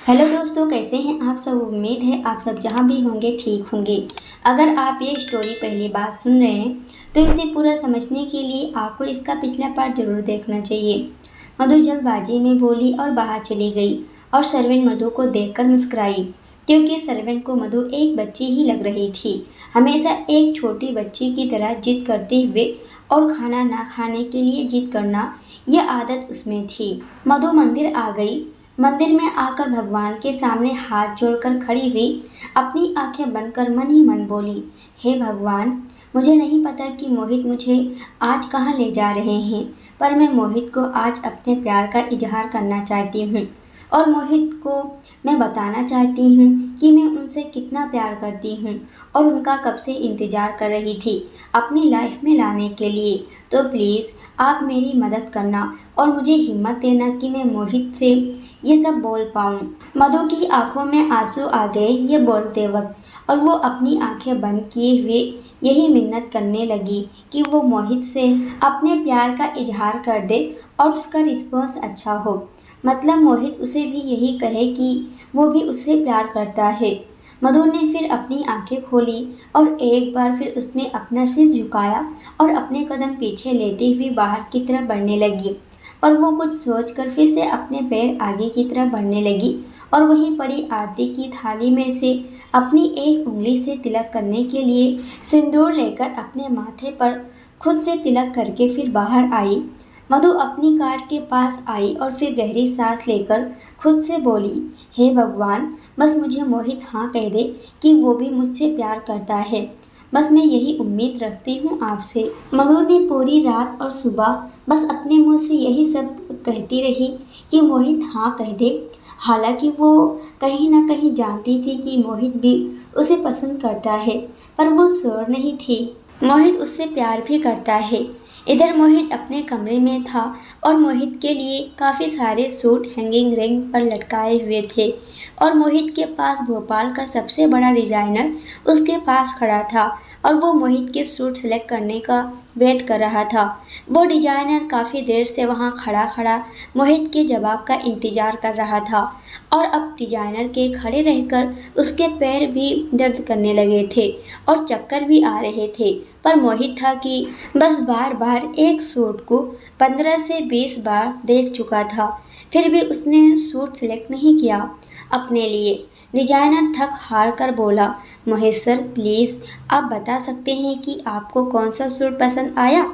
Hello दोस्तों, कैसे हैं आप सब। उम्मीद है आप सब जहां भी होंगे ठीक होंगे। अगर आप ये स्टोरी पहली बार सुन रहे हैं तो इसे पूरा समझने के लिए आपको इसका पिछला पार्ट जरूर देखना चाहिए। मधु जल्दबाजी में बोली और बाहर चली गई और सर्वेंट मधु को देखकर मुस्कुराई, क्योंकि सर्वेंट को मधु एक बच्ची ही लग रही थी। हमेशा एक छोटी बच्ची की तरह जिद करते हुए और खाना ना खाने के लिए जिद करना, यह आदत उसमें थी। मधु मंदिर आ गई। मंदिर में आकर भगवान के सामने हाथ जोड़कर खड़ी हुई। अपनी आंखें बंद कर मन ही मन बोली, हे भगवान, मुझे नहीं पता कि मोहित मुझे आज कहाँ ले जा रहे हैं, पर मैं मोहित को आज अपने प्यार का इजहार करना चाहती हूँ और मोहित को मैं बताना चाहती हूँ कि मैं उनसे कितना प्यार करती हूँ और उनका कब से इंतज़ार कर रही थी अपनी लाइफ में लाने के लिए। तो प्लीज़ आप मेरी मदद करना और मुझे हिम्मत देना कि मैं मोहित से ये सब बोल पाऊँ। मधु की आंखों में आंसू आ गए ये बोलते वक्त, और वो अपनी आंखें बंद किए हुए यही मिन्नत करने लगी कि वो मोहित से अपने प्यार का इजहार कर दे और उसका रिस्पॉन्स अच्छा हो। मतलब मोहित उसे भी यही कहे कि वो भी उससे प्यार करता है। मधु ने फिर अपनी आंखें खोली और एक बार फिर उसने अपना सिर झुकाया और अपने कदम पीछे लेते हुए बाहर की तरफ बढ़ने लगी। पर वो कुछ सोचकर फिर से अपने पैर आगे की तरफ बढ़ने लगी और वहीं पड़ी आरती की थाली में से अपनी एक उंगली से तिलक करने के लिए सिंदूर लेकर अपने माथे पर खुद से तिलक करके फिर बाहर आई। मधु अपनी कार के पास आई और फिर गहरी सांस लेकर खुद से बोली, हे भगवान, बस मुझे मोहित हाँ कह दे कि वो भी मुझसे प्यार करता है। बस मैं यही उम्मीद रखती हूँ आपसे। मधु ने पूरी रात और सुबह बस अपने मुंह से यही सब कहती रही कि मोहित हाँ कह दे। हालांकि वो कहीं ना कहीं जानती थी कि मोहित भी उसे पसंद करता है, पर वो श्योर नहीं थी। मोहित उससे प्यार भी करता है। इधर मोहित अपने कमरे में था और मोहित के लिए काफ़ी सारे सूट हैंगिंग रैक पर लटकाए हुए थे और मोहित के पास भोपाल का सबसे बड़ा डिजाइनर उसके पास खड़ा था और वो मोहित के सूट सेलेक्ट करने का वेट कर रहा था। वो डिजाइनर काफ़ी देर से वहाँ खड़ा खड़ा मोहित के जवाब का इंतज़ार कर रहा था और अब डिजाइनर के खड़े रहकर उसके पैर भी दर्द करने लगे थे और चक्कर भी आ रहे थे। पर मोहित था कि बस बार बार एक सूट को 15 से 20 बार देख चुका था, फिर भी उसने सूट सिलेक्ट नहीं किया अपने लिए। डिजाइनर थक हार कर बोला, मोहित सर, प्लीज़ आप बता सकते हैं कि आपको कौन सा सूट पसंद आया।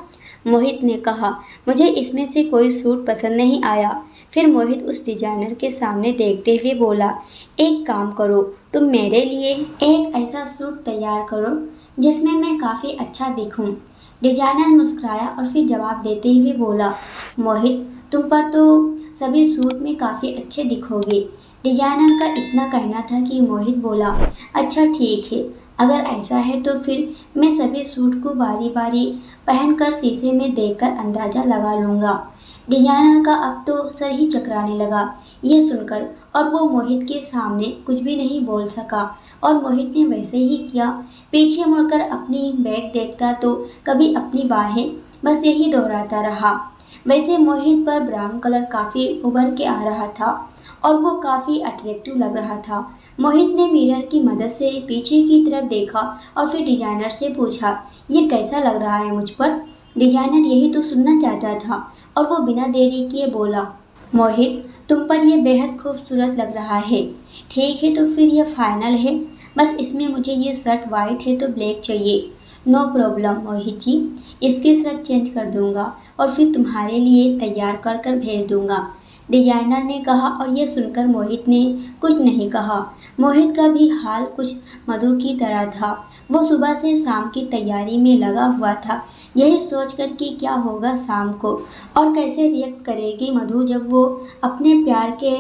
मोहित ने कहा, मुझे इसमें से कोई सूट पसंद नहीं आया। फिर मोहित उस डिजाइनर के सामने देखते हुए बोला, एक काम करो, तुम मेरे लिए एक ऐसा सूट तैयार करो जिसमें मैं काफ़ी अच्छा दिखूं। डिजाइनर मुस्कुराया और फिर जवाब देते हुए बोला, मोहित, तुम पर तो सभी सूट में काफ़ी अच्छे दिखोगे। डिजाइनर का इतना कहना था कि मोहित बोला, अच्छा ठीक है, अगर ऐसा है तो फिर मैं सभी सूट को बारी बारी पहनकर शीशे में देखकर अंदाज़ा लगा लूँगा। डिजाइनर का अब तो सर ही चकराने लगा ये सुनकर, और वो मोहित के सामने कुछ भी नहीं बोल सका और मोहित ने वैसे ही किया। पीछे मुड़कर अपनी बैग देखता तो कभी अपनी बाहें, बस यही दोहराता रहा। वैसे मोहित पर ब्राउन कलर काफ़ी उभर के आ रहा था और वो काफ़ी अट्रैक्टिव लग रहा था। मोहित ने मिरर की मदद से पीछे की तरफ देखा और फिर डिजाइनर से पूछा, ये कैसा लग रहा है मुझ पर। डिजाइनर यही तो सुनना चाहता था और वो बिना देरी किए बोला, मोहित, तुम पर यह बेहद खूबसूरत लग रहा है। ठीक है, तो फिर यह फाइनल है। बस इसमें मुझे ये शर्ट वाइट है तो ब्लैक चाहिए। नो प्रॉब्लम मोहित जी, इसकी शर्ट चेंज कर दूंगा और फिर तुम्हारे लिए तैयार कर कर भेज दूंगा, डिजाइनर ने कहा। और यह सुनकर मोहित ने कुछ नहीं कहा। मोहित का भी हाल कुछ मधु की तरह था। वो सुबह से शाम की तैयारी में लगा हुआ था, यही सोचकर कि क्या होगा शाम को और कैसे रिएक्ट करेगी मधु जब वो अपने प्यार के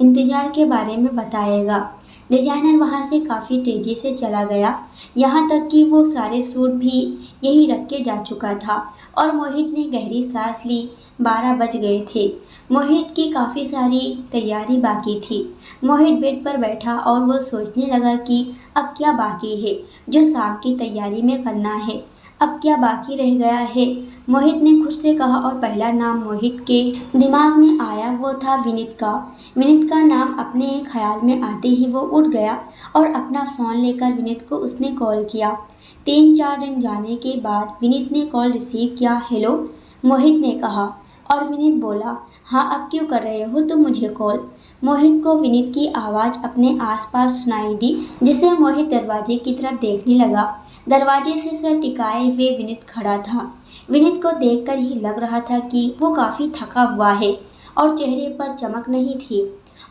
इंतज़ार के बारे में बताएगा। डिजाइनर वहाँ से काफ़ी तेज़ी से चला गया, यहाँ तक कि वो सारे सूट भी यही रख के जा चुका था और मोहित ने गहरी सांस ली। 12 बज गए थे। मोहित की काफ़ी सारी तैयारी बाकी थी। मोहित बेड पर बैठा और वो सोचने लगा कि अब क्या बाकी है जो शाम की तैयारी में करना है। अब क्या बाकी रह गया है? मोहित ने खुद से कहा और पहला नाम मोहित के दिमाग में आया वो था विनीत का। विनीत का नाम अपने ख्याल में आते ही वो उठ गया और अपना फ़ोन लेकर विनीत को उसने कॉल किया। 3-4 दिन जाने के बाद विनीत ने कॉल रिसीव किया। हेलो, मोहित ने कहा और विनीत बोला, हाँ अब क्यों कर रहे हो तुम मुझे कॉल? मोहित को विनीत की आवाज़ अपने आसपास सुनाई दी, जिसे मोहित दरवाजे की तरफ देखने लगा। दरवाजे से सर टिकाए हुए विनीत खड़ा था। विनीत को देखकर ही लग रहा था कि वो काफ़ी थका हुआ है और चेहरे पर चमक नहीं थी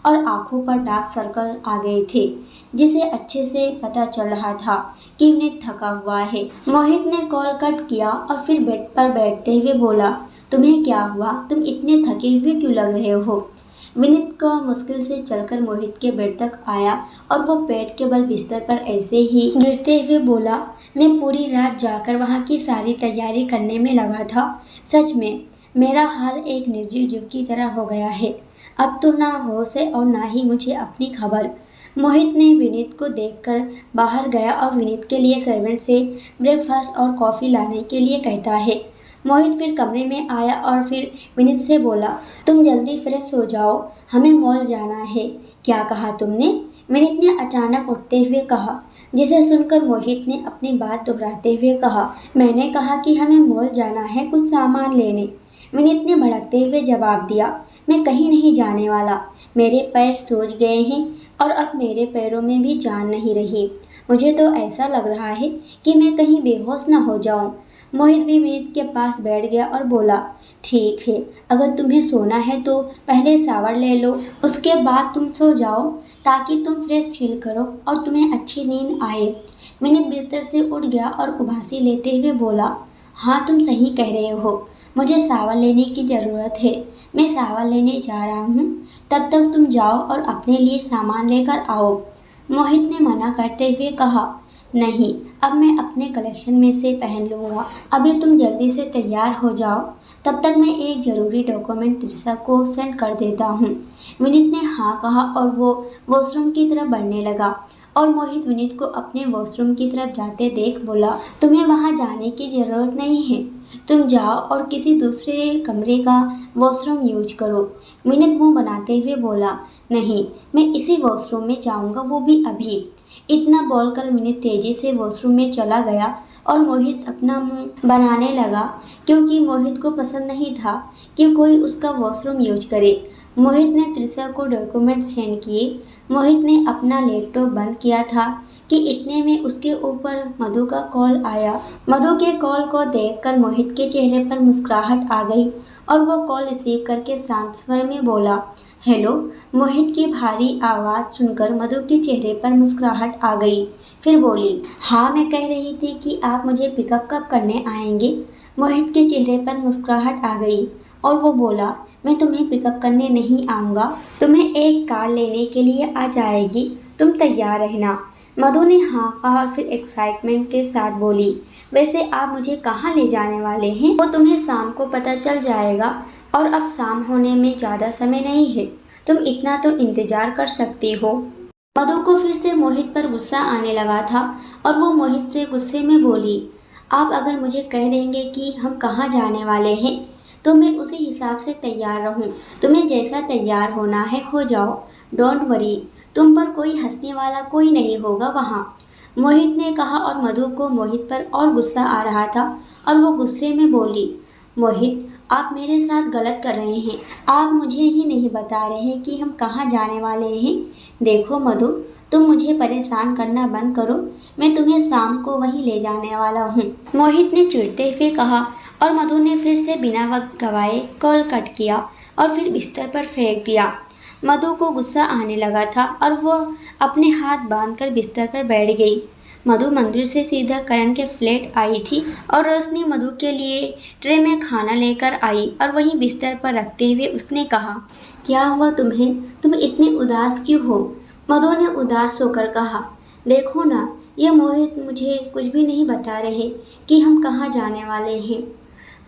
और आंखों पर डार्क सर्कल आ गए थे, जिसे अच्छे से पता चल रहा था कि विनीत थका हुआ है। मोहित ने कॉल कट किया और फिर बेड पर बैठते हुए बोला, तुम्हें क्या हुआ? तुम इतने थके हुए क्यों लग रहे हो? विनीत का मुश्किल से चलकर मोहित के बेड तक आया और वो पेट के बल बिस्तर पर ऐसे ही गिरते हुए बोला, मैं पूरी रात जाकर वहाँ की सारी तैयारी करने में लगा था। सच में मेरा हाल एक निर्जीव जीव की तरह हो गया है। अब तो ना होश है और ना ही मुझे अपनी खबर। मोहित ने विनीत को देखकर बाहर गया और विनीत के लिए सर्वेंट से ब्रेकफास्ट और कॉफ़ी लाने के लिए कहता है। मोहित फिर कमरे में आया और फिर विनीत से बोला, तुम जल्दी फ्रेश हो जाओ, हमें मॉल जाना है। क्या कहा तुमने? विनीत ने अचानक उठते हुए कहा, जिसे सुनकर मोहित ने अपनी बात दोहराते हुए कहा, मैंने कहा कि हमें मॉल जाना है कुछ सामान लेने। विनीत ने भड़कते हुए जवाब दिया, मैं कहीं नहीं जाने वाला। मेरे पैर सूज गए हैं और अब मेरे पैरों में भी जान नहीं रही। मुझे तो ऐसा लग रहा है कि मैं कहीं बेहोश न हो जाऊं। मोहित भी विनीत के पास बैठ गया और बोला, ठीक है, अगर तुम्हें सोना है तो पहले शावर ले लो, उसके बाद तुम सो जाओ ताकि तुम फ्रेश फील करो और तुम्हें अच्छी नींद आए। विनीत बिस्तर से उठ गया और उबासी लेते हुए बोला, हाँ तुम सही कह रहे हो, मुझे शावर लेने की ज़रूरत है। मैं शावर लेने जा रहा हूँ, तब तक तुम जाओ और अपने लिए सामान लेकर आओ। मोहित ने मना करते हुए कहा, नहीं, अब मैं अपने कलेक्शन में से पहन लूँगा। अभी तुम जल्दी से तैयार हो जाओ, तब तक मैं एक ज़रूरी डॉक्यूमेंट त्रिशा को सेंड कर देता हूँ। विनीत ने हाँ कहा और वो वॉशरूम की तरफ बढ़ने लगा और मोहित विनीत को अपने वॉशरूम की तरफ जाते देख बोला, तुम्हें वहाँ जाने की ज़रूरत नहीं है, तुम जाओ और किसी दूसरे कमरे का वॉशरूम यूज करो। विनीत मुँह बनाते हुए बोला, नहीं, मैं इसी वॉशरूम में जाऊँगा, वो भी अभी। इतना बोलकर विनीत तेजी से वॉशरूम में चला गया और मोहित अपना मुंह बनाने लगा, क्योंकि मोहित को पसंद नहीं था कि कोई उसका वॉशरूम यूज करे। मोहित ने त्रिशा को डॉक्यूमेंट सेंड किए। मोहित ने अपना लैपटॉप बंद किया था कि इतने में उसके ऊपर मधु का कॉल आया। मधु के कॉल को देखकर मोहित के चेहरे पर मुस्कुराहट आ गई और वो कॉल रिसीव करके शांत स्वर में बोला, हेलो। मोहित की भारी आवाज़ सुनकर मधु के चेहरे पर मुस्कुराहट आ गई। फिर बोली, हाँ मैं कह रही थी कि आप मुझे पिकअप कब करने आएंगे? मोहित के चेहरे पर मुस्कुराहट आ गई और वो बोला, मैं तुम्हें पिकअप करने नहीं आऊँगा, तुम्हें एक कार लेने के लिए आ जाएगी, तुम तैयार रहना। मधु ने हाँ कहा और फिर एक्साइटमेंट के साथ बोली, वैसे आप मुझे कहाँ ले जाने वाले हैं वो तुम्हें शाम को पता चल जाएगा और अब शाम होने में ज़्यादा समय नहीं है, तुम इतना तो इंतज़ार कर सकती हो। मधु को फिर से मोहित पर गुस्सा आने लगा था और वो मोहित से गुस्से में बोली, आप अगर मुझे कह देंगे कि हम कहाँ जाने वाले हैं तो मैं उसी हिसाब से तैयार रहूं। तुम्हें जैसा तैयार होना है हो जाओ, डोंट वरी, तुम पर कोई हंसने वाला कोई नहीं होगा वहाँ। मोहित ने कहा और मधु को मोहित पर और गुस्सा आ रहा था और वो गुस्से में बोली, मोहित आप मेरे साथ गलत कर रहे हैं, आप मुझे ही नहीं बता रहे हैं कि हम कहाँ जाने वाले हैं। देखो मधु, तुम मुझे परेशान करना बंद करो, मैं तुम्हें शाम को वहीं ले जाने वाला हूँ। मोहित ने चिढ़ते हुए कहा और मधु ने फिर से बिना वक्त गवाए कॉल कट किया और फिर बिस्तर पर फेंक दिया। मधु को गुस्सा आने लगा था और वो अपने हाथ बांधकर बिस्तर पर बैठ गई। मधु मंदिर से सीधा करण के फ्लैट आई थी और रोशनी मधु के लिए ट्रे में खाना लेकर आई और वहीं बिस्तर पर रखते हुए उसने कहा, क्या हुआ तुम्हें, तुम इतनी उदास क्यों हो? मधु ने उदास होकर कहा, देखो ना, ये मोहित मुझे कुछ भी नहीं बता रहे कि हम कहाँ जाने वाले हैं।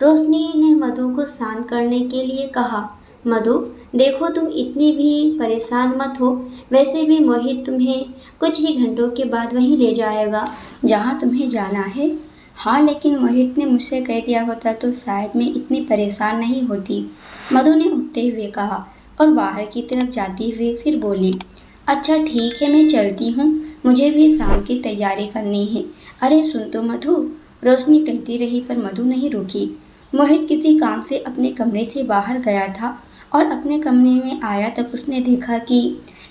रोशनी ने मधु को शांत करने के लिए कहा, मधु देखो, तुम इतनी भी परेशान मत हो, वैसे भी मोहित तुम्हें कुछ ही घंटों के बाद वहीं ले जाएगा जहाँ तुम्हें जाना है। हाँ, लेकिन मोहित ने मुझसे कह दिया होता तो शायद मैं इतनी परेशान नहीं होती, मधु ने उठते हुए कहा और बाहर की तरफ जाती हुई फिर बोली, अच्छा ठीक है मैं चलती हूँ, मुझे भी शाम की तैयारी करनी है। अरे सुन तो मधु, रोशनी कहती रही पर मधु नहीं रुकी। मोहित किसी काम से अपने कमरे से बाहर गया था और अपने कमरे में आया तब उसने देखा कि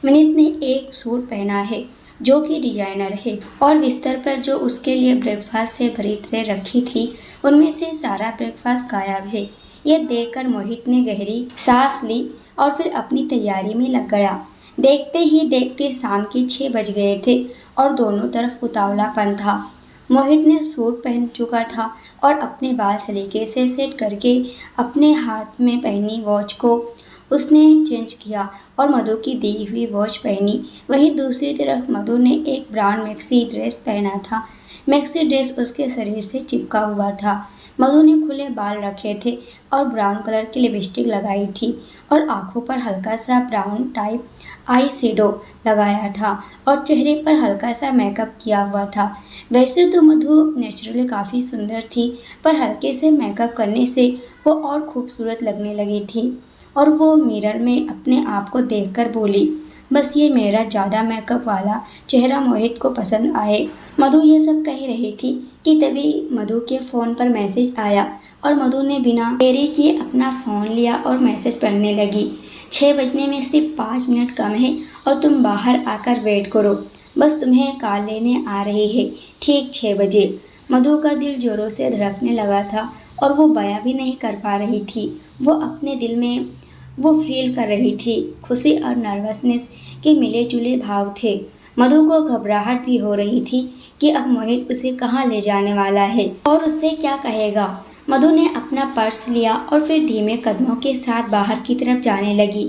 विनीत ने एक सूट पहना है जो कि डिजाइनर है और बिस्तर पर जो उसके लिए ब्रेकफास्ट से भरी ट्रे रखी थी उनमें से सारा ब्रेकफास्ट गायब है। ये देखकर मोहित ने गहरी सांस ली और फिर अपनी तैयारी में लग गया। देखते ही देखते शाम के 6 बज गए थे और दोनों तरफ उतावलापन था। मोहित ने सूट पहन चुका था और अपने बाल सलीके से सेट करके अपने हाथ में पहनी वॉच को उसने चेंज किया और मधु की दी हुई वॉच पहनी। वहीं दूसरी तरफ मधु ने एक ब्राउन मैक्सी ड्रेस पहना था। मैक्सी ड्रेस उसके शरीर से चिपका हुआ था। मधु ने खुले बाल रखे थे और ब्राउन कलर की लिपस्टिक लगाई थी और आंखों पर हल्का सा ब्राउन टाइप आई शेडो लगाया था और चेहरे पर हल्का सा मेकअप किया हुआ था। वैसे तो मधु नेचुरली काफ़ी सुंदर थी पर हल्के से मेकअप करने से वो और खूबसूरत लगने लगी थी और वो मिरर में अपने आप को देखकर बोली, बस ये मेरा ज़्यादा मेकअप वाला चेहरा मोहित को पसंद आए। मधु ये सब कह रही थी कि तभी मधु के फ़ोन पर मैसेज आया और मधु ने बिना देरी किए अपना फ़ोन लिया और मैसेज पढ़ने लगी। 6 बजने में सिर्फ 5 मिनट कम है और तुम बाहर आकर वेट करो, बस तुम्हें कार लेने आ रही है ठीक 6 बजे। मधु का दिल ज़ोरों से धड़कने लगा था और वो बयां भी नहीं कर पा रही थी। वो अपने दिल में वो फील कर रही थी, खुशी और नर्वसनेस के मिले जुले भाव थे। मधु को घबराहट भी हो रही थी कि अब मोहित उसे कहाँ ले जाने वाला है और उससे क्या कहेगा। मधु ने अपना पर्स लिया और फिर धीमे कदमों के साथ बाहर की तरफ जाने लगी।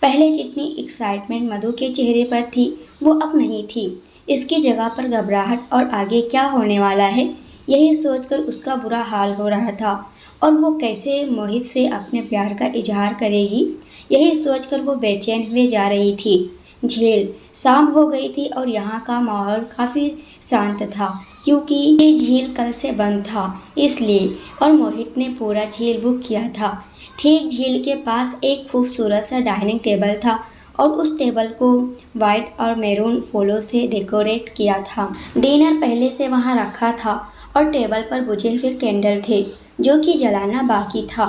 पहले जितनी एक्साइटमेंट मधु के चेहरे पर थी वो अब नहीं थी। इसकी जगह पर घबराहट और आगे क्या होने वाला है यही सोचकर उसका बुरा हाल हो रहा था और वो कैसे मोहित से अपने प्यार का इजहार करेगी यही सोचकर वो बेचैन हुए जा रही थी। झील शाम हो गई थी और यहाँ का माहौल काफ़ी शांत था क्योंकि ये झील कल से बंद था इसलिए, और मोहित ने पूरा झील बुक किया था। ठीक झील के पास एक खूबसूरत सा डाइनिंग टेबल था और उस टेबल को वाइट और मैरून फूलों से डेकोरेट किया था। डिनर पहले से वहाँ रखा था और टेबल पर बुझे हुए कैंडल थे जो कि जलाना बाकी था।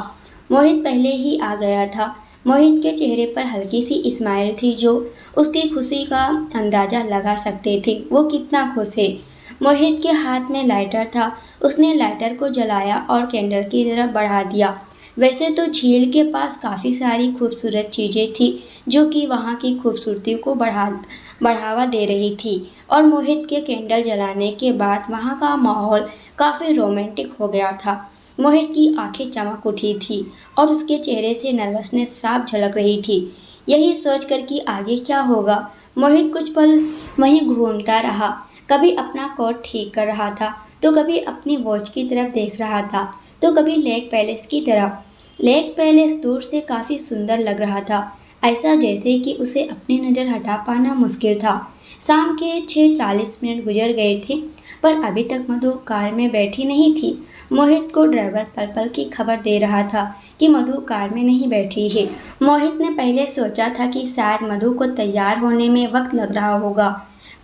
मोहित पहले ही आ गया था। मोहित के चेहरे पर हल्की सी स्माइल थी जो उसकी खुशी का अंदाज़ा लगा सकते थे वो कितना खुश है। मोहित के हाथ में लाइटर था, उसने लाइटर को जलाया और कैंडल की तरफ बढ़ा दिया। वैसे तो झील के पास काफ़ी सारी खूबसूरत चीज़ें थी जो कि वहाँ की खूबसूरती को बढ़ावा दे रही थी और मोहित के कैंडल जलाने के बाद वहाँ का माहौल काफ़ी रोमांटिक हो गया था। मोहित की आंखें चमक उठी थी और उसके चेहरे से नर्वसनेस साफ झलक रही थी। यही सोचकर कि आगे क्या होगा, मोहित कुछ पल वहीं घूमता रहा। कभी अपना कोट ठीक कर रहा था तो कभी अपनी वॉच की तरफ देख रहा था तो कभी लेक पैलेस की तरफ। लेक पैलेस दूर से काफ़ी सुंदर लग रहा था, ऐसा जैसे कि उसे अपनी नज़र हटा पाना मुश्किल था। शाम के 6:40 गुजर गए थे पर अभी तक मधु कार में बैठी नहीं थी। मोहित को ड्राइवर पल पल की खबर दे रहा था कि मधु कार में नहीं बैठी है। मोहित ने पहले सोचा था कि शायद मधु को तैयार होने में वक्त लग रहा होगा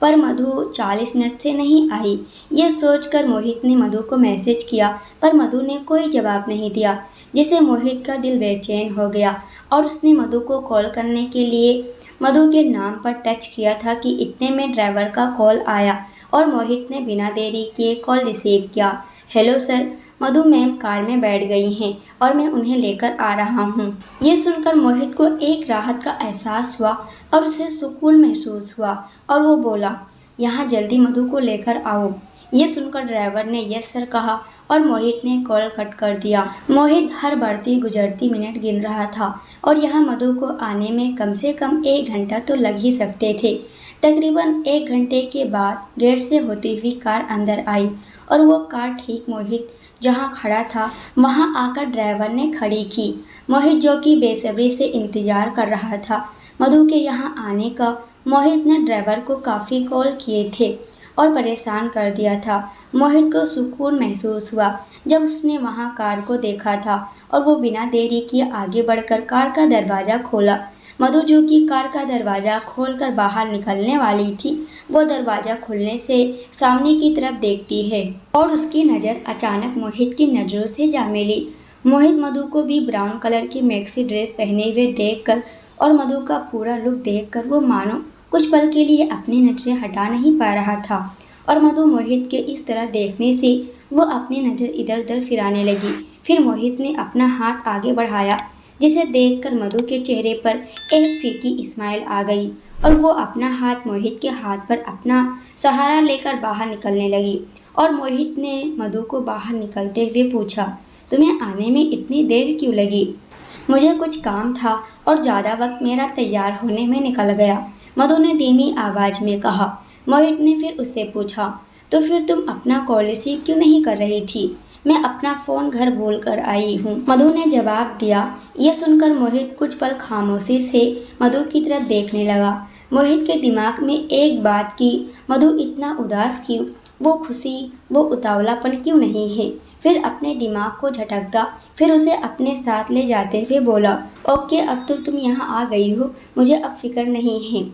पर मधु 40 मिनट से नहीं आई। ये सोचकर मोहित ने मधु को मैसेज किया पर मधु ने कोई जवाब नहीं दिया, जिससे मोहित का दिल बेचैन हो गया और उसने मधु को कॉल करने के लिए मधु के नाम पर टच किया था कि इतने में ड्राइवर का कॉल आया और मोहित ने बिना देरी किए कॉल रिसीव किया। हेलो सर, मधु मैम कार में बैठ गई हैं और मैं उन्हें लेकर आ रहा हूँ। ये सुनकर मोहित को एक राहत का एहसास हुआ और उसे सुकून महसूस हुआ और वो बोला, यहाँ जल्दी मधु को लेकर आओ। ये सुनकर ड्राइवर ने यस सर कहा और मोहित ने कॉल कट कर दिया। मोहित हर बढ़ती गुजरती मिनट गिन रहा था और यहाँ मधु को आने में कम से कम 1 घंटा तो लग ही सकते थे। तकरीबन 1 घंटे के बाद गेट से होती हुई कार अंदर आई और वो कार ठीक मोहित जहाँ खड़ा था वहाँ आकर ड्राइवर ने खड़ी की। मोहित जो कि बेसब्री से इंतज़ार कर रहा था मधु के यहाँ आने का, मोहित ने ड्राइवर को काफ़ी कॉल किए थे और परेशान कर दिया था। मोहित को सुकून महसूस हुआ जब उसने वहां कार को देखा था और वो बिना देरी किए आगे बढ़कर कार का दरवाज़ा खोला। मधु जो कि कार का दरवाज़ा खोलकर बाहर निकलने वाली थी, वो दरवाज़ा खुलने से सामने की तरफ देखती है और उसकी नज़र अचानक मोहित की नज़रों से जा मिली। मोहित मधु को भी ब्राउन कलर की मैक्सी ड्रेस पहने हुए देखकर और मधु का पूरा लुक देखकर वो मानो कुछ पल के लिए अपनी नज़रें हटा नहीं पा रहा था और मधु मोहित के इस तरह देखने से वो अपनी नज़र इधर उधर फिराने लगी। फिर मोहित ने अपना हाथ आगे बढ़ाया, जिसे देखकर मधु के चेहरे पर एक फीकी स्माइल आ गई और वो अपना हाथ मोहित के हाथ पर अपना सहारा लेकर बाहर निकलने लगी। और मोहित ने मधु को बाहर निकलते हुए पूछा, तुम्हें आने में इतनी देर क्यों लगी? मुझे कुछ काम था और ज़्यादा वक्त मेरा तैयार होने में निकल गया, मधु ने धीमी आवाज़ में कहा। मोहित ने फिर उससे पूछा, तो फिर तुम अपना कॉलेज ही क्यों नहीं कर रही थी? मैं अपना फ़ोन घर भूल कर आई हूँ, मधु ने जवाब दिया। यह सुनकर मोहित कुछ पल खामोशी से मधु की तरफ देखने लगा। मोहित के दिमाग में एक बात की, मधु इतना उदास क्यों? वो खुशी, वो उतावलापन क्यों नहीं है? फिर अपने दिमाग को झटकता, फिर उसे अपने साथ ले जाते हुए बोला, ओके अब तो तुम यहाँ आ गई हो, मुझे अब फिक्र नहीं है।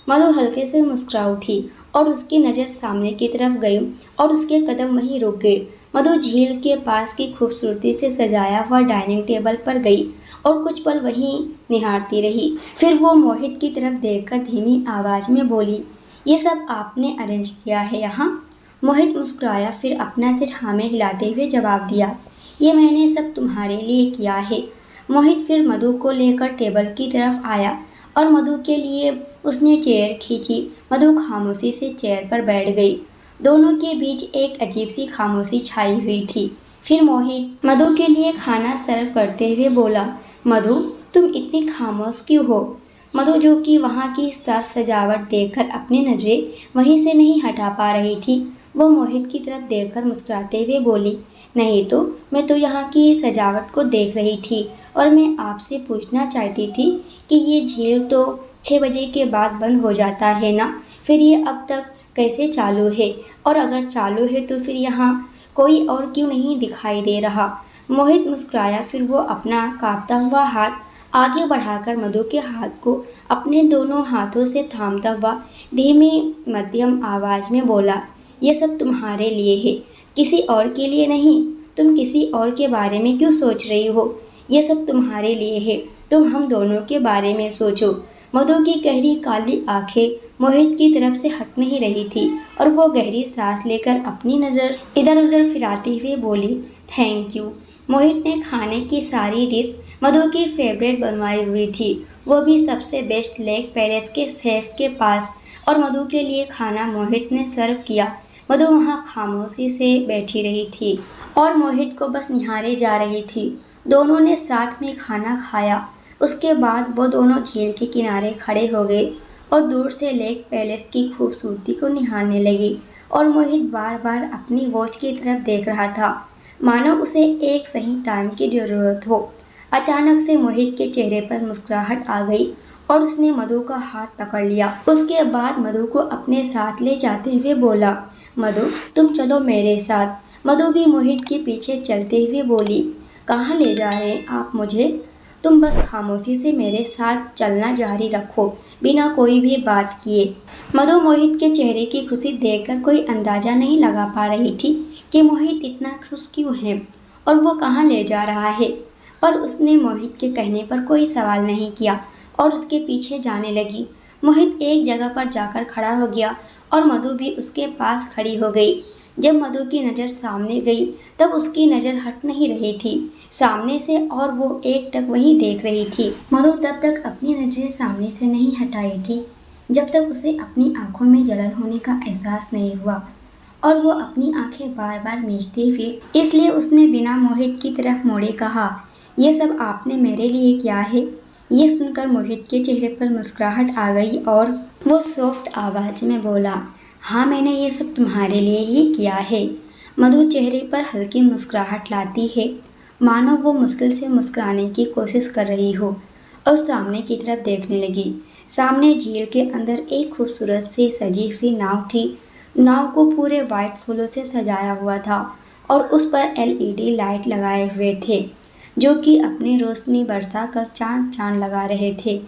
मधु हल्के से मुस्कुरा उठी और उसकी नज़र सामने की तरफ गई और उसके कदम वहीं रुक गए। मधु झील के पास की खूबसूरती से सजाया हुआ डाइनिंग टेबल पर गई और कुछ पल वहीं निहारती रही। फिर वो मोहित की तरफ देखकर धीमी आवाज़ में बोली, ये सब आपने अरेंज किया है यहाँ? मोहित मुस्कुराया, फिर अपना सिर हाँ में हिलाते हुए जवाब दिया, ये मैंने सब तुम्हारे लिए किया है। मोहित फिर मधु को लेकर टेबल की तरफ आया और मधु के लिए उसने चेयर खींची। मधु खामोशी से चेयर पर बैठ गई। दोनों के बीच एक अजीब सी खामोशी छाई हुई थी। फिर मोहित मधु के लिए खाना सर्व करते हुए बोला, मधु तुम इतनी खामोश क्यों हो? मधु जो कि वहाँ की साज सजावट देखकर अपनी नज़रें वहीं से नहीं हटा पा रही थी, वो मोहित की तरफ देखकर मुस्कुराते हुए बोली, नहीं तो मैं तो यहाँ की सजावट को देख रही थी और मैं आपसे पूछना चाहती थी कि ये झील तो 6 बजे के बाद बंद हो जाता है ना, फिर ये अब तक कैसे चालू है? और अगर चालू है तो फिर यहाँ कोई और क्यों नहीं दिखाई दे रहा? मोहित मुस्कुराया, फिर वो अपना कांपता हुआ हाथ आगे बढ़ाकर मधु के हाथ को अपने दोनों हाथों से थामता हुआ धीमी मध्यम आवाज़ में बोला, ये सब तुम्हारे लिए है, किसी और के लिए नहीं। तुम किसी और के बारे में क्यों सोच रही हो? ये सब तुम्हारे लिए है, तुम हम दोनों के बारे में सोचो। मधु की गहरी काली आंखें मोहित की तरफ से हट नहीं रही थी और वो गहरी सांस लेकर अपनी नज़र इधर उधर फिराती हुई बोली, थैंक यू। मोहित ने खाने की सारी डिश मधु की फेवरेट बनवाई हुई थी, वो भी सबसे बेस्ट लेक पैलेस के शेफ के पास, और मधु के लिए खाना मोहित ने सर्व किया। मधु वहाँ खामोशी से बैठी रही थी और मोहित को बस निहारे जा रही थी। दोनों ने साथ में खाना खाया। उसके बाद वो दोनों झील के किनारे खड़े हो गए और दूर से लेक पैलेस की खूबसूरती को निहारने लगी। और मोहित बार बार अपनी वॉच की तरफ देख रहा था, मानो उसे एक सही टाइम की ज़रूरत हो। अचानक से मोहित के चेहरे पर मुस्कुराहट आ गई और उसने मधु का हाथ पकड़ लिया। उसके बाद मधु को अपने साथ ले जाते हुए बोला, मधु तुम चलो मेरे साथ। मधु भी मोहित के पीछे चलते हुए बोली, कहाँ ले जा रहे हैं आप मुझे? तुम बस खामोशी से मेरे साथ चलना जारी रखो, बिना कोई भी बात किए। मधु मोहित के चेहरे की खुशी देखकर कोई अंदाज़ा नहीं लगा पा रही थी कि मोहित इतना खुश क्यों है और वो कहाँ ले जा रहा है, पर उसने मोहित के कहने पर कोई सवाल नहीं किया और उसके पीछे जाने लगी। मोहित एक जगह पर जाकर खड़ा हो गया और मधु भी उसके पास खड़ी हो गई। जब मधु की नज़र सामने गई तब उसकी नज़र हट नहीं रही थी सामने से और वो एकटक वहीं देख रही थी। मधु तब तक अपनी नज़रें सामने से नहीं हटाई थी जब तक उसे अपनी आंखों में जलन होने का एहसास नहीं हुआ और वो अपनी आंखें बार बार मीचती हुई, इसलिए उसने बिना मोहित की तरफ मोड़े कहा, ये सब आपने मेरे लिए किया है? ये सुनकर मोहित के चेहरे पर मुस्कुराहट आ गई और वो सॉफ्ट आवाज़ में बोला, हाँ मैंने ये सब तुम्हारे लिए ही किया है। मधु चेहरे पर हल्की मुस्कुराहट लाती है, मानो वो मुश्किल से मुस्कुराने की कोशिश कर रही हो, और सामने की तरफ देखने लगी। सामने झील के अंदर एक खूबसूरत सी सजी हुई नाव थी। नाव को पूरे वाइट फूलों से सजाया हुआ था और उस पर एलईडी लाइट लगाए हुए थे जो कि अपनी रोशनी बरसा कर चांद चांद लगा रहे थे।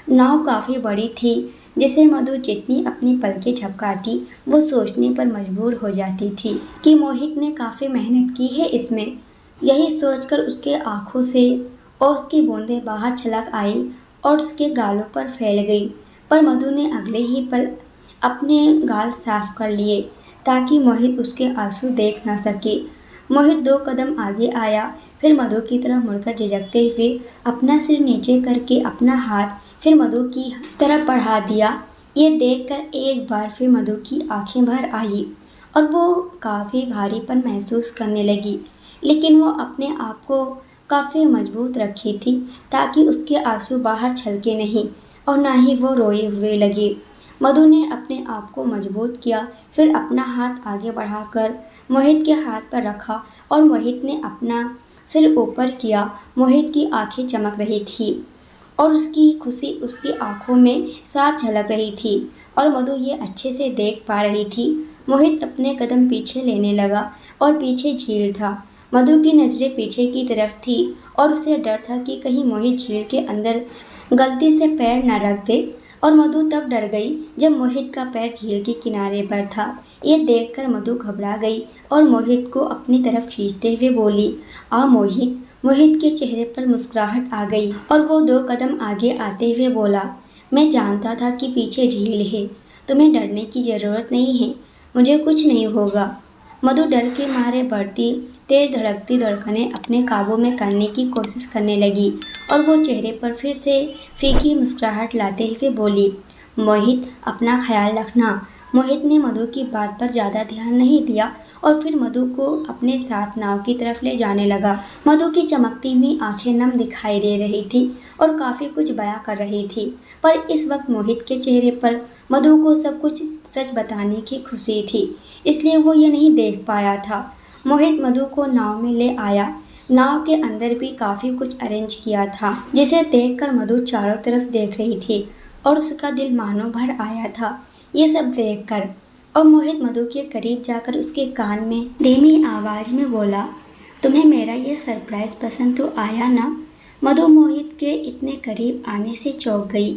नाव काफ़ी बड़ी थी जिसे मधु जितनी अपनी पलकें झपकाती वो सोचने पर मजबूर हो जाती थी कि मोहित ने काफ़ी मेहनत की है इसमें। यही सोचकर उसके आँखों से और उसकी बूंदें बाहर छलक आई और उसके गालों पर फैल गई। पर मधु ने अगले ही पल अपने गाल साफ कर लिए ताकि मोहित उसके आंसू देख न सके। मोहित 2 कदम आगे आया, फिर मधु की तरफ मुड़कर झिझकते हुए अपना सिर नीचे करके अपना हाथ फिर मधु की तरफ बढ़ा दिया। ये देखकर एक बार फिर मधु की आंखें भर आई और वो काफ़ी भारीपन महसूस करने लगी, लेकिन वो अपने आप को काफ़ी मजबूत रखी थी ताकि उसके आंसू बाहर छलके नहीं और ना ही वो रोए हुए लगे। मधु ने अपने आप को मजबूत किया, फिर अपना हाथ आगे बढ़ाकर मोहित के हाथ पर रखा और मोहित ने अपना सिर ऊपर किया। मोहित की आंखें चमक रही थी और उसकी खुशी उसकी आंखों में साफ झलक रही थी और मधु ये अच्छे से देख पा रही थी। मोहित अपने कदम पीछे लेने लगा और पीछे झील था। मधु की नज़रें पीछे की तरफ थी और उसे डर था कि कहीं मोहित झील के अंदर गलती से पैर न रख दे और मधु तब डर गई जब मोहित का पैर झील के किनारे पर था। ये देखकर मधु घबरा गई और मोहित को अपनी तरफ खींचते हुए बोली, आ मोहित। मोहित के चेहरे पर मुस्कुराहट आ गई और वो 2 कदम आगे आते हुए बोला, मैं जानता था कि पीछे झील है, तुम्हें डरने की ज़रूरत नहीं है, मुझे कुछ नहीं होगा। मधु डर के मारे बढ़ती तेज धड़कती धड़कनें अपने काबू में करने की कोशिश करने लगी और वो चेहरे पर फिर से फीकी मुस्कुराहट लाते हुए बोली, मोहित अपना ख्याल रखना। मोहित ने मधु की बात पर ज़्यादा ध्यान नहीं दिया और फिर मधु को अपने साथ नाव की तरफ ले जाने लगा। मधु की चमकती हुई आंखें नम दिखाई दे रही थी और काफ़ी कुछ बयां कर रही थी, पर इस वक्त मोहित के चेहरे पर मधु को सब कुछ सच बताने की खुशी थी, इसलिए वो ये नहीं देख पाया था। मोहित मधु को नाव में ले आया। नाव के अंदर भी काफ़ी कुछ अरेंज किया था जिसे देखकर मधु चारों तरफ देख रही थी और उसका दिल मानो भर आया था ये सब देखकर। और मोहित मधु के करीब जाकर उसके कान में धीमी आवाज़ में बोला, तुम्हें मेरा ये सरप्राइज़ पसंद तो आया ना। मधु मोहित के इतने करीब आने से चौंक गई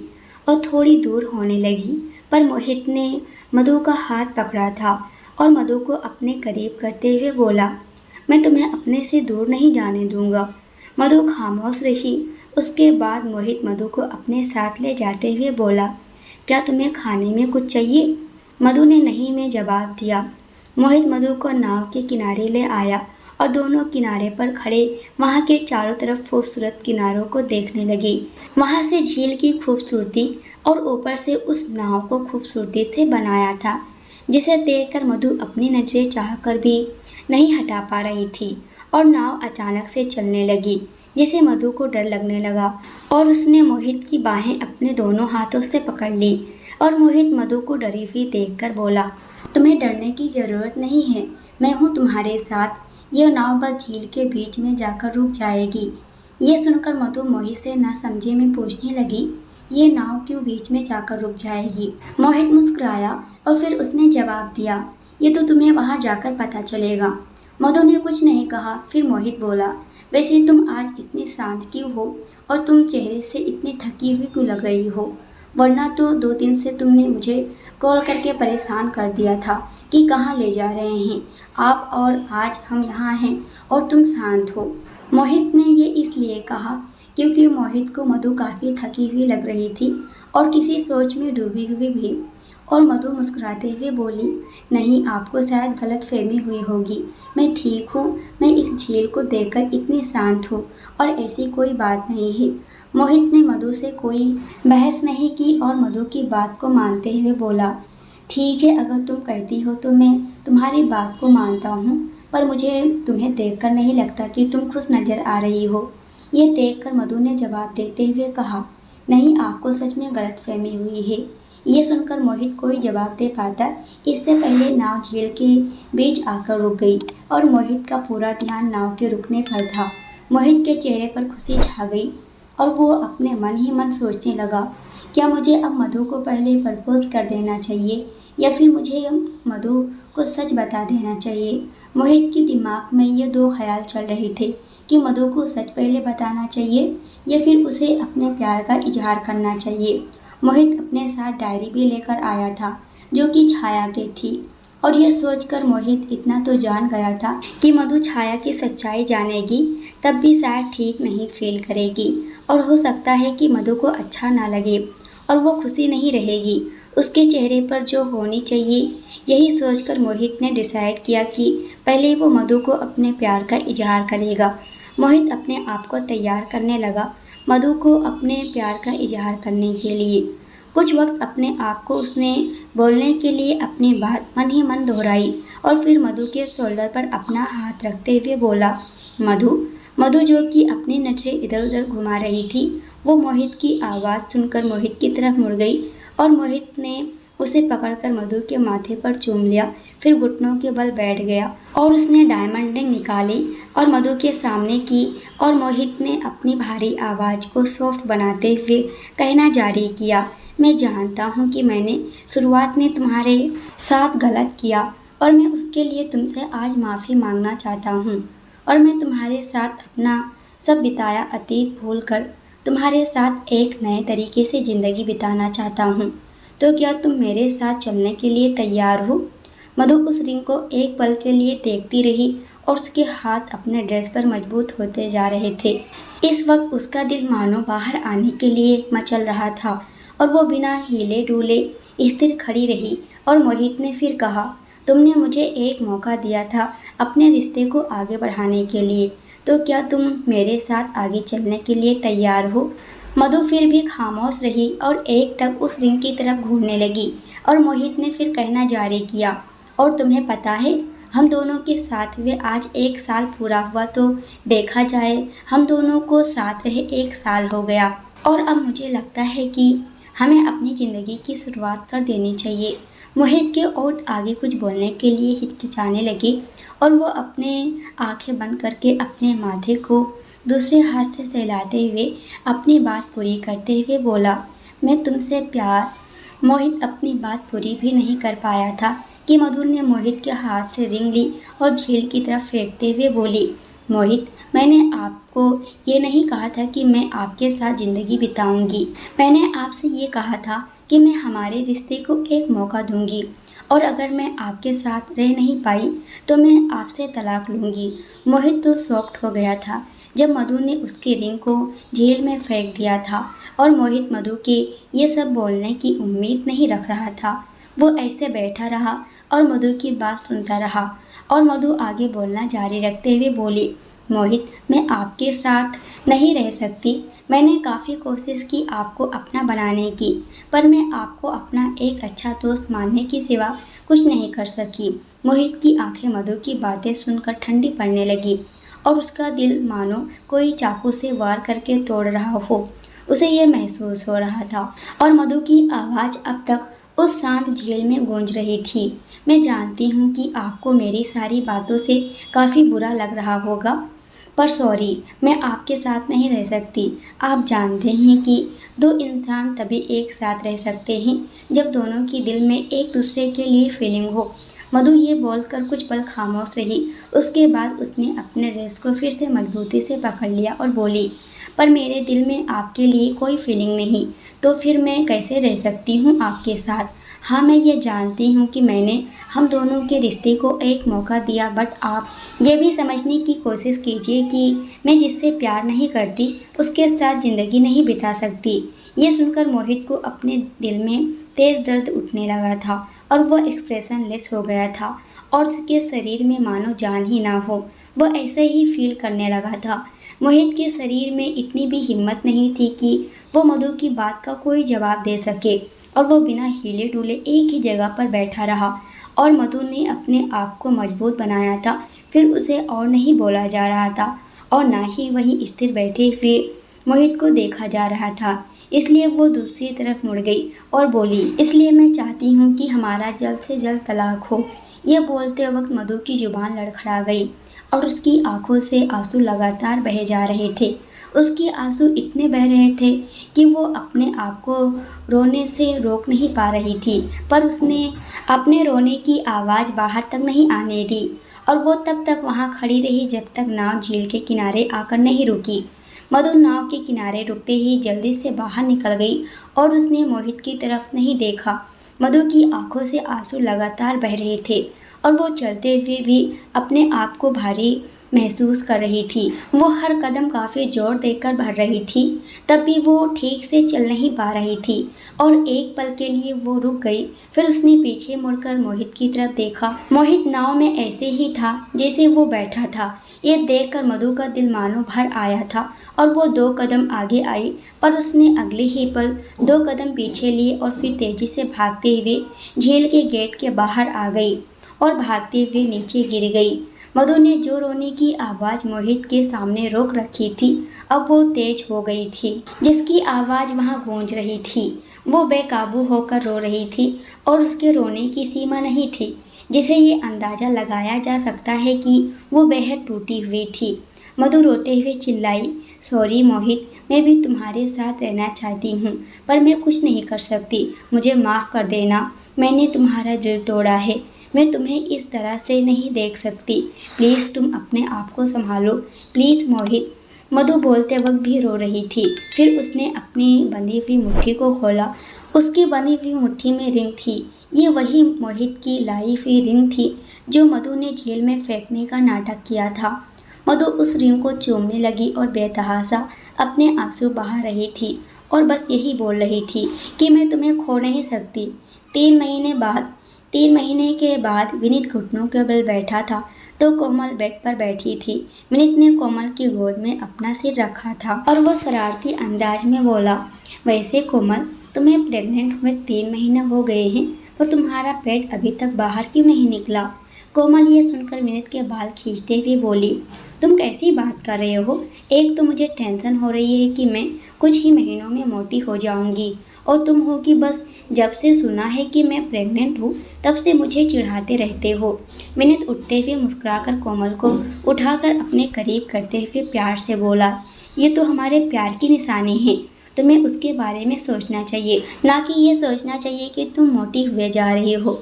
और थोड़ी दूर होने लगी, पर मोहित ने मधु का हाथ पकड़ा था और मधु को अपने करीब करते हुए बोला, मैं तुम्हें अपने से दूर नहीं जाने दूंगा। मधु खामोश रही। उसके बाद मोहित मधु को अपने साथ ले जाते हुए बोला, क्या तुम्हें खाने में कुछ चाहिए। मधु ने नहीं में जवाब दिया। मोहित मधु को नाव के किनारे ले आया और दोनों किनारे पर खड़े वहाँ के चारों तरफ खूबसूरत किनारों को देखने लगी। वहाँ से झील की खूबसूरती और ऊपर से उस नाव को खूबसूरती से बनाया था जिसे देखकर मधु अपनी नज़रें चाहकर भी नहीं हटा पा रही थी और नाव अचानक से चलने लगी जिसे मधु को डर लगने लगा और उसने मोहित की बाहें अपने दोनों हाथों से पकड़ ली और मोहित मधु को डरी हुई देखकर बोला, तुम्हें डरने की ज़रूरत नहीं है, मैं हूँ तुम्हारे साथ। यह नाव बस झील के बीच में जाकर रुक जाएगी। ये सुनकर मधु मोहित से ना समझे में पूछने लगी, ये नाव क्यों बीच में जाकर रुक जाएगी। मोहित मुस्कुराया और फिर उसने जवाब दिया, ये तो तुम्हें वहाँ जाकर पता चलेगा। मधु ने कुछ नहीं कहा। फिर मोहित बोला, वैसे तुम आज इतनी शांत क्यों हो और तुम चेहरे से इतनी थकी हुई क्यों लग रही हो, वरना तो 2 दिन से तुमने मुझे कॉल करके परेशान कर दिया था कि कहाँ ले जा रहे हैं आप, और आज हम यहाँ हैं और तुम शांत हो। मोहित ने ये इसलिए कहा क्योंकि मोहित को मधु काफ़ी थकी हुई लग रही थी और किसी सोच में डूबी हुई भी। और मधु मुस्कुराते हुए बोली, नहीं, आपको शायद गलतफहमी हुई होगी, मैं ठीक हूँ, मैं इस झील को देखकर इतनी शांत हूँ और ऐसी कोई बात नहीं है। मोहित ने मधु से कोई बहस नहीं की और मधु की बात को मानते हुए बोला, ठीक है, अगर तुम कहती हो तो मैं तुम्हारी बात को मानता हूँ, पर मुझे तुम्हें देखकर नहीं लगता कि तुम खुश नज़र आ रही हो। ये देखकर मधु ने जवाब देते हुए कहा, नहीं, आपको सच में गलतफहमी हुई है। ये सुनकर मोहित कोई जवाब दे पाता इससे पहले नाव झील के बीच आकर रुक गई और मोहित का पूरा ध्यान नाव के रुकने पर था। मोहित के चेहरे पर खुशी छा गई और वो अपने मन ही मन सोचने लगा, क्या मुझे अब मधु को पहले प्रपोज कर देना चाहिए या फिर मुझे मधु को सच बता देना चाहिए? मोहित के दिमाग में ये दो ख्याल चल रहे थे कि मधु को सच पहले बताना चाहिए या फिर उसे अपने प्यार का इजहार करना चाहिए। मोहित अपने साथ डायरी भी लेकर आया था जो कि छाया की थी, और यह सोचकर मोहित इतना तो जान गया था कि मधु छाया की सच्चाई जानेगी तब भी शायद ठीक नहीं फील करेगी, और हो सकता है कि मधु को अच्छा ना लगे और वो खुशी नहीं रहेगी उसके चेहरे पर जो होनी चाहिए। यही सोचकर मोहित ने डिसाइड किया कि पहले वो मधु को अपने प्यार का इजहार करेगा। मोहित अपने आप को तैयार करने लगा मधु को अपने प्यार का इजहार करने के लिए। कुछ वक्त अपने आप को उसने बोलने के लिए अपनी बात मन ही मन दोहराई और फिर मधु के शोल्डर पर अपना हाथ रखते हुए बोला, मधु। मधु जो कि अपनी नजरें इधर उधर घुमा रही थी, वो मोहित की आवाज़ सुनकर मोहित की तरफ मुड़ गई और मोहित ने उसे पकड़कर मधु के माथे पर चूम लिया, फिर घुटनों के बल बैठ गया और उसने डायमंड रिंग निकाली और मधु के सामने की, और मोहित ने अपनी भारी आवाज़ को सॉफ्ट बनाते हुए कहना जारी किया, मैं जानता हूँ कि मैंने शुरुआत में तुम्हारे साथ गलत किया और मैं उसके लिए तुमसे आज माफ़ी मांगना चाहता हूँ, और मैं तुम्हारे साथ अपना सब बिताया अतीत भूलकर तुम्हारे साथ एक नए तरीके से ज़िंदगी बिताना चाहता हूँ। तो क्या तुम मेरे साथ चलने के लिए तैयार हो? मधु उस रिंग को एक पल के लिए देखती रही और उसके हाथ अपने ड्रेस पर मजबूत होते जा रहे थे। इस वक्त उसका दिल मानो बाहर आने के लिए मचल रहा था और वो बिना हिले डुले स्थिर खड़ी रही। और मोहित ने फिर कहा, तुमने मुझे एक मौका दिया था अपने रिश्ते को आगे बढ़ाने के लिए, तो क्या तुम मेरे साथ आगे चलने के लिए तैयार हो? मधु फिर भी खामोश रही और एक टक उस रिंग की तरफ घूरने लगी और मोहित ने फिर कहना जारी किया, और तुम्हें पता है हम दोनों के साथ हुए आज 1 साल पूरा हुआ, तो देखा जाए हम दोनों को साथ रहे 1 साल हो गया, और अब मुझे लगता है कि हमें अपनी ज़िंदगी की शुरुआत कर देनी चाहिए। मोहित के ओठ आगे कुछ बोलने के लिए हिचकिचाने लगी और वो अपने आंखें बंद करके अपने माथे को दूसरे हाथ से सहलाते हुए अपनी बात पूरी करते हुए बोला, मैं तुमसे प्यार। मोहित अपनी बात पूरी भी नहीं कर पाया था कि मधु ने मोहित के हाथ से रिंग ली और झील की तरफ फेंकते हुए बोली, मोहित, मैंने आपको ये नहीं कहा था कि मैं आपके साथ ज़िंदगी बिताऊंगी। मैंने आपसे ये कहा था कि मैं हमारे रिश्ते को एक मौका दूंगी, और अगर मैं आपके साथ रह नहीं पाई तो मैं आपसे तलाक लूँगी। मोहित तो शॉक्ड हो गया था जब मधु ने उसके रिंग को झील में फेंक दिया था, और मोहित मधु के ये सब बोलने की उम्मीद नहीं रख रहा था। वो ऐसे बैठा रहा और मधु की बात सुनता रहा, और मधु आगे बोलना जारी रखते हुए बोली, मोहित, मैं आपके साथ नहीं रह सकती। मैंने काफ़ी कोशिश की आपको अपना बनाने की, पर मैं आपको अपना एक अच्छा दोस्त मानने के सिवा कुछ नहीं कर सकी। मोहित की आंखें मधु की बातें सुनकर ठंडी पड़ने लगी और उसका दिल मानो कोई चाकू से वार करके तोड़ रहा हो। उसे यह महसूस हो रहा था, और मधु की आवाज़ अब तक उस शांत झील में गूंज रही थी, मैं जानती हूँ कि आपको मेरी सारी बातों से काफ़ी बुरा लग रहा होगा, पर सॉरी, मैं आपके साथ नहीं रह सकती। आप जानते हैं कि दो इंसान तभी एक साथ रह सकते हैं जब दोनों की दिल में एक दूसरे के लिए फीलिंग हो। मधु ये बोलकर कुछ पल खामोश रही, उसके बाद उसने अपने ड्रेस को फिर से मजबूती से पकड़ लिया और बोली, पर मेरे दिल में आपके लिए कोई फीलिंग नहीं, तो फिर मैं कैसे रह सकती हूँ आपके साथ? हाँ, मैं ये जानती हूँ कि मैंने हम दोनों के रिश्ते को एक मौका दिया, बट आप ये भी समझने की कोशिश कीजिए कि मैं जिससे प्यार नहीं करती उसके साथ ज़िंदगी नहीं बिता सकती। ये सुनकर मोहित को अपने दिल में तेज़ दर्द उठने लगा था और वह एक्सप्रेशन लेस हो गया था और उसके शरीर में मानो जान ही ना हो। वह ऐसे ही फील करने लगा था। मोहित के शरीर में इतनी भी हिम्मत नहीं थी कि वो मधु की बात का कोई जवाब दे सके, और वो बिना हिले डुले एक ही जगह पर बैठा रहा, और मधु ने अपने आप को मजबूत बनाया था। फिर उसे और नहीं बोला जा रहा था और ना ही वहीं स्थिर बैठे हुए मोहित को देखा जा रहा था। इसलिए वो दूसरी तरफ मुड़ गई और बोली, इसलिए मैं चाहती हूँ कि हमारा जल्द से जल्द तलाक हो। यह बोलते वक्त मधु की जुबान लड़खड़ा गई और उसकी आंखों से आंसू लगातार बहे जा रहे थे। उसके आंसू इतने बह रहे थे कि वो अपने आप को रोने से रोक नहीं पा रही थी, पर उसने अपने रोने की आवाज़ बाहर तक नहीं आने दी और वो तब तक वहाँ खड़ी रही जब तक नाव झील के किनारे आकर नहीं रुकी। मधु नाव के किनारे रुकते ही जल्दी से बाहर निकल गई और उसने मोहित की तरफ नहीं देखा। मधु की आंखों से आंसू लगातार बह रहे थे और वो चलते हुए भी अपने आप को भारी महसूस कर रही थी। वो हर कदम काफ़ी जोर देकर भर रही थी, तब भी वो ठीक से चल नहीं पा रही थी और एक पल के लिए वो रुक गई। फिर उसने पीछे मुड़कर मोहित की तरफ देखा। मोहित नाव में ऐसे ही था जैसे वो बैठा था। ये देखकर मधु का दिल मानो भर आया था और वो 2 कदम आगे आई, पर उसने अगले ही पल 2 कदम पीछे लिए और फिर तेजी से भागते हुए झील के गेट के बाहर आ गई और भागते हुए नीचे गिर गई। मधु ने जो रोने की आवाज़ मोहित के सामने रोक रखी थी, अब वो तेज हो गई थी, जिसकी आवाज़ वहाँ गूंज रही थी। वो बेकाबू होकर रो रही थी और उसके रोने की सीमा नहीं थी, जिसे ये अंदाज़ा लगाया जा सकता है कि वो बेहद टूटी हुई थी। मधु रोते हुए चिल्लाई, सॉरी मोहित, मैं भी तुम्हारे साथ रहना चाहती हूँ, पर मैं कुछ नहीं कर सकती। मुझे माफ़ कर देना, मैंने तुम्हारा दिल तोड़ा है। मैं तुम्हें इस तरह से नहीं देख सकती। प्लीज़ तुम अपने आप को संभालो, प्लीज़ मोहित। मधु बोलते वक्त भी रो रही थी। फिर उसने अपनी बंधी हुई मुट्ठी को खोला। उसकी बंधी हुई मुट्ठी में रिंग थी। ये वही मोहित की लाई हुई रिंग थी जो मधु ने जेल में फेंकने का नाटक किया था। मधु उस रिंग को चूमने लगी और बेतहासा अपने आंसू बहा रही थी और बस यही बोल रही थी कि मैं तुम्हें खो नहीं सकती। 3 महीने के बाद विनीत घुटनों के बल बैठा था तो कोमल बेड पर बैठी थी। विनीत ने कोमल की गोद में अपना सिर रखा था और वो शरारती अंदाज में बोला, वैसे कोमल, तुम्हें प्रेग्नेंट हुए 3 महीने हो गए हैं, पर तुम्हारा पेट अभी तक बाहर क्यों नहीं निकला? कोमल ये सुनकर विनीत के बाल खींचते हुए बोली, तुम कैसी बात कर रहे हो? एक तो मुझे टेंशन हो रही है कि मैं कुछ ही महीनों में मोटी हो जाऊंगी और तुम हो कि बस जब से सुना है कि मैं प्रेग्नेंट हूँ तब से मुझे चिढ़ाते रहते हो। विनीत उठते हुए मुस्कुराकर कोमल को उठाकर अपने करीब करते हुए प्यार से बोला, ये तो हमारे प्यार की निशानी है। तुम्हें उसके बारे में सोचना चाहिए, ना कि ये सोचना चाहिए कि तुम मोटी हुए जा रही हो।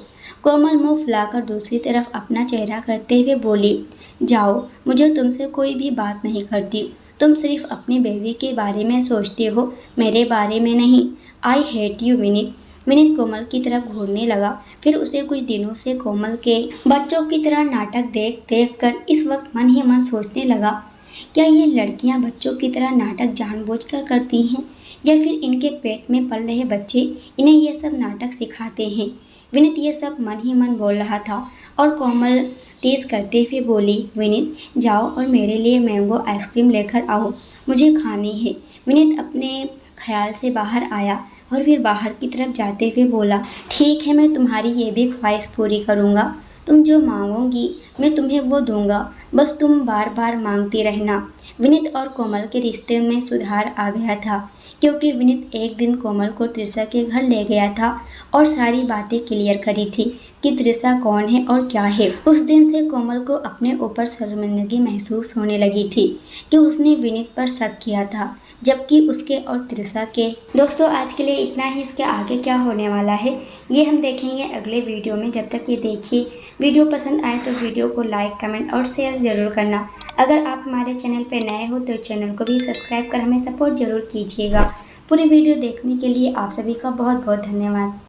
कोमल मुंह फुलाकर दूसरी तरफ अपना चेहरा करते हुए बोली, जाओ, मुझे तुमसे कोई भी बात नहीं करती। तुम सिर्फ अपनी बेबी के बारे में सोचते हो, मेरे बारे में नहीं। I hate you Vineet. Vineet Komal की तरफ घूरने लगा। फिर उसे कुछ दिनों से कोमल के बच्चों की तरह नाटक देख देख कर इस वक्त मन ही मन सोचने लगा, क्या ये लड़कियां बच्चों की तरह नाटक जानबूझकर करती हैं या फिर इनके पेट में पल रहे बच्चे इन्हें ये सब नाटक सिखाते हैं। विनीत ये सब मन ही मन बोल रहा था और कोमल तेज करते हुए बोली, विनीत जाओ और मेरे लिए मैंगो आइसक्रीम लेकर आओ, मुझे खानी है। विनीत अपने ख्याल से बाहर आया और फिर बाहर की तरफ जाते हुए बोला, ठीक है, मैं तुम्हारी ये भी ख्वाहिश पूरी करूँगा। तुम जो मांगोगी मैं तुम्हें वो दूंगा, बस तुम बार बार मांगती रहना। विनीत और कोमल के रिश्ते में सुधार आ गया था क्योंकि विनीत एक दिन कोमल को त्रिशा के घर ले गया था और सारी बातें क्लियर करी थी कि त्रिशा कौन है और क्या है। उस दिन से कोमल को अपने ऊपर शर्मिंदगी महसूस होने लगी थी कि उसने विनीत पर शक किया था, जबकि उसके और त्रिशा के। दोस्तों आज के लिए इतना ही। इसके आगे क्या होने वाला है ये हम देखेंगे अगले वीडियो में। जब तक ये देखिए, वीडियो पसंद आए तो वीडियो को लाइक, कमेंट और शेयर ज़रूर करना। अगर आप हमारे चैनल पर नए हो तो चैनल को भी सब्सक्राइब कर हमें सपोर्ट ज़रूर कीजिएगा। पूरी वीडियो देखने के लिए आप सभी का बहुत बहुत धन्यवाद।